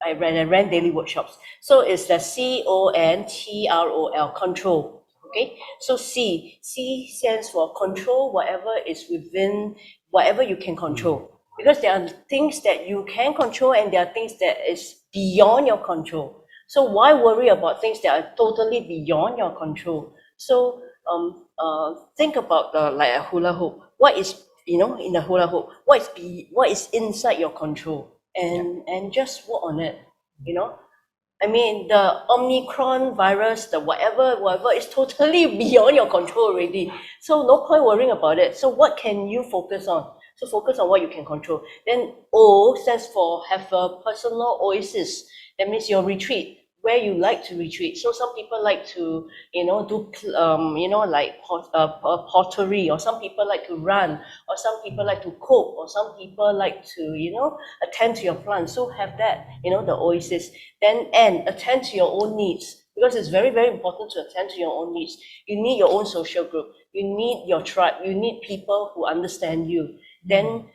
I ran daily workshops. So it's the CONTROL, control. Okay, so C stands for control whatever is within, whatever you can control, because there are things that you can control and there are things that is beyond your control. So why worry about things that are totally beyond your control? So think about like a hula hoop. What is in the hula hoop? What is inside your control? And just work on it. I mean, the Omicron virus, the whatever is totally beyond your control already. So no point worrying about it. So what can you focus on? So focus on what you can control. Then O stands for have a personal oasis. That means your retreat. where you like to retreat. So some people like to, do, like pottery, or some people like to run, or some people like to cook, or some people like to, attend to your plants. So have that, the Oasis. Then, and attend to your own needs, because it's very, very important to attend to your own needs. You need your own social group. You need your tribe. You need people who understand you. Then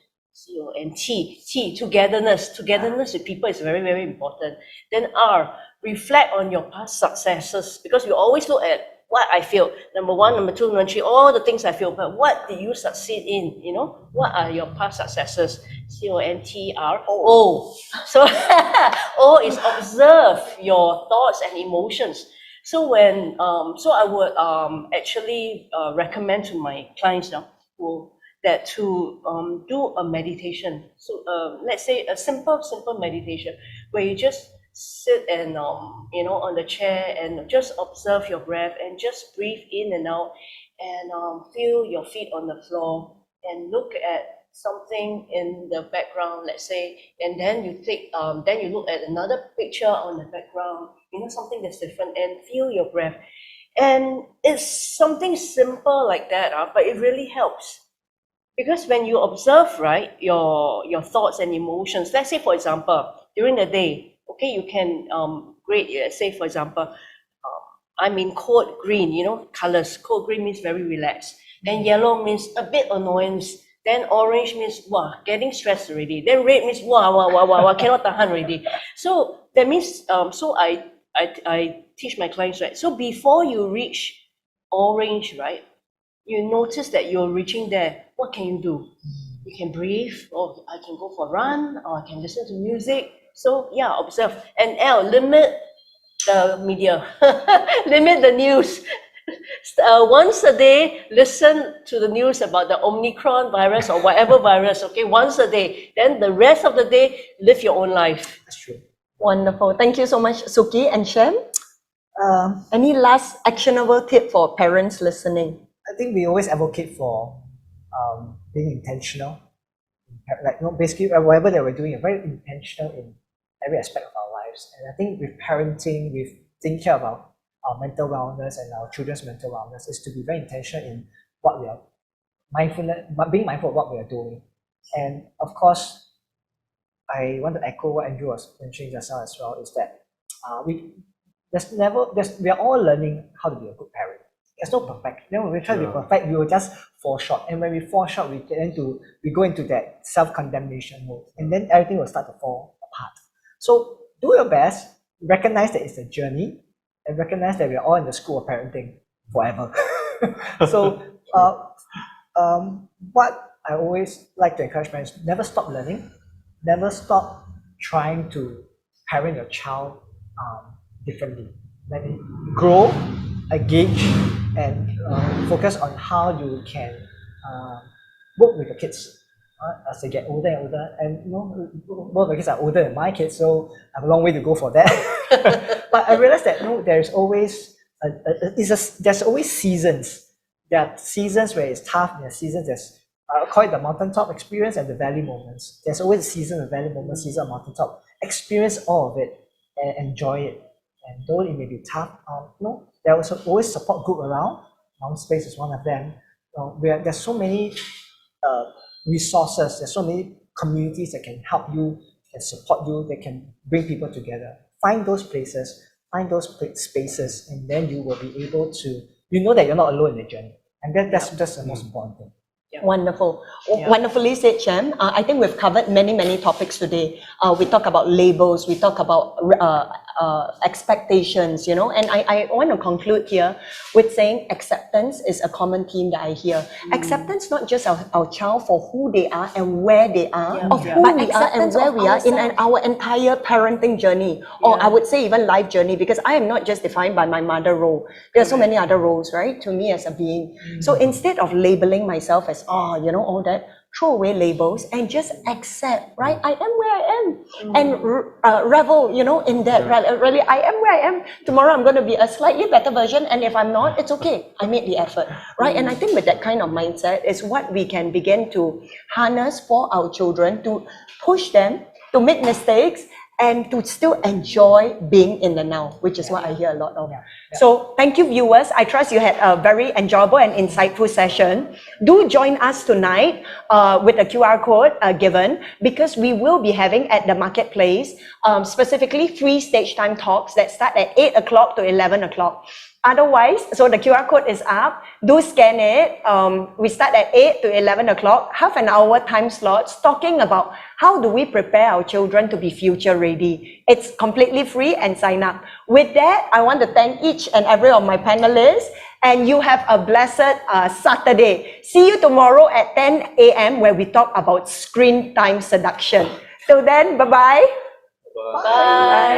T, togetherness. Togetherness with people is very, very important. Then R, reflect on your past successes, because you always look at what I failed. Number one, number two, number three, all the things I failed. But what did you succeed in? What are your past successes? CONTRO. So O is observe your thoughts and emotions. So when I would actually recommend to my clients now that to do a meditation. So let's say a simple meditation where you just sit and on the chair and just observe your breath and just breathe in and out, and feel your feet on the floor and look at something in the background, let's say, and then you look at another picture on the background, something that's different, and feel your breath. And it's something simple like that, but it really helps. Because when you observe, right, your thoughts and emotions, let's say, for example, during the day, okay, you can grade, say, for example, I'm in code green, colors. Code green means very relaxed. Then yellow means a bit annoyance. Then orange means, wow, getting stressed already. Then red means, wow, cannot tahan already. So that means, so I teach my clients, right? So before you reach orange, right, you notice that you're reaching there. What can you do? You can breathe, or I can go for a run, or I can listen to music. So yeah, observe. And L, limit the media, limit the news. Once a day, listen to the news about the Omicron virus or whatever virus, okay, once a day. Then the rest of the day, live your own life. That's true. Wonderful. Thank you so much, Suki and Shem. Any last actionable tip for parents listening? I think we always advocate for being intentional. Like, basically, whatever that we're doing, we're very intentional in every aspect of our lives. And I think with parenting, with thinking about our mental wellness and our children's mental wellness, is to be very intentional in what we are being mindful of what we are doing. And of course, I want to echo what Andrew was mentioning just now as well, is that we are all learning how to be a good parent. There's no perfect. Then when we try to be perfect, we will just fall short. And when we fall short, we go into that self-condemnation mode. And then everything will start to fall apart. So do your best, recognize that it's a journey, and recognize that we're all in the school of parenting forever. So what I always like to encourage parents, never stop learning, never stop trying to parent your child differently. Let it grow, engage, and focus on how you can work with your kids as they get older and older. And both my kids are older than my kids, so I have a long way to go for that. But I realized that there's always there's always seasons. There are seasons where it's tough, and there are seasons that's call it the mountaintop experience and the valley moments. There's always a season of valley moments, season of mountaintop. Experience all of it and enjoy it. And though it may be tough, there was always support group around. Mom Space is one of them. There's so many resources, there's so many communities that can help you and support you, that can bring people together. Find those places, find those spaces, and then you will be able to, that you're not alone in the journey. And that's the most important thing. Yeah. Wonderful. Wonderfully said, Shem. I think we've covered many topics today. We talk about labels, we talk about expectations, and I want to conclude here with saying acceptance is a common theme that I hear. Acceptance not just our child for who they are and where they are, of who we are and where we are in our entire parenting journey, or I would say even life journey, because I am not just defined by my mother role. There are so many other roles, right, to me as a being. So instead of labeling myself as, all that, throw away labels and just accept, right? I am where I am, and revel, in that. Really, I am where I am. Tomorrow I'm going to be a slightly better version, and if I'm not, it's okay. I made the effort, right? And I think with that kind of mindset is what we can begin to harness for our children, to push them to make mistakes and to still enjoy being in the now, which is what I hear a lot of. Yeah. So thank you, viewers. I trust you had a very enjoyable and insightful session. Do join us tonight with the QR code given, because we will be having at the marketplace specifically free stage time talks that start at 8 o'clock to 11 o'clock. Otherwise, so the QR code is up. Do scan it. We start at 8 to 11 o'clock, half an hour time slots, talking about how do we prepare our children to be future ready. It's completely free and sign up. With that, I want to thank each and every of my panelists, and you have a blessed Saturday. See you tomorrow at 10 a.m. where we talk about screen time seduction. Till then, bye-bye. Bye. Bye.